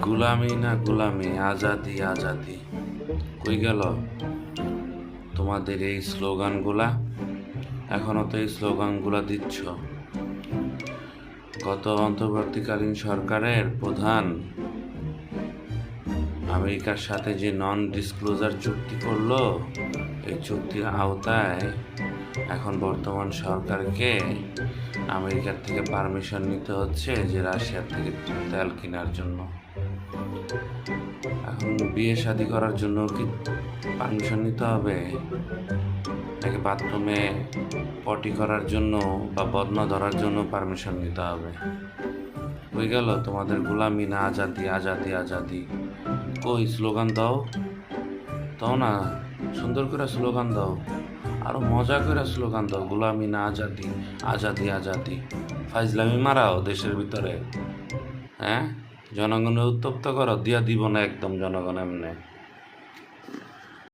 গুলামি না গুলামি, আজাদি আজাদি। কই গেল তোমাদের এই স্লোগানগুলা? এখনো তো এই স্লোগানগুলা দিচ্ছ। গত অন্তর্বর্তীকালীন সরকারের প্রধান আমেরিকার সাথে যে নন ডিসক্লোজার চুক্তি করলো, এই চুক্তির আওতায় এখন বর্তমান সরকারকে আমেরিকার থেকে পারমিশন নিতে হচ্ছে যে রাশিয়ার থেকে তেল কেনার জন্য। এখন বিয়ে শাদী করার জন্য কি পারমিশন নিতে হবে, নাকি বাথরুমে পটি করার জন্য বা বদনা ধরার জন্য পারমিশন নিতে হবে? হয়ে গেল তোমাদের গোলামি না আজাদি আজাদি আজাদি। কই স্লোগান দাও, তাও না সুন্দর করে স্লোগান দাও, আরো মজা করে স্লোগান দাও। গোলামি না আজাদি আজাদি আজাদি। ফাইজলামি মারাও দেশের ভিতরে, হ্যাঁ? জনগণের উত্তপ্ত করো, দিয়া দিব না একদম জনগণ এমনি।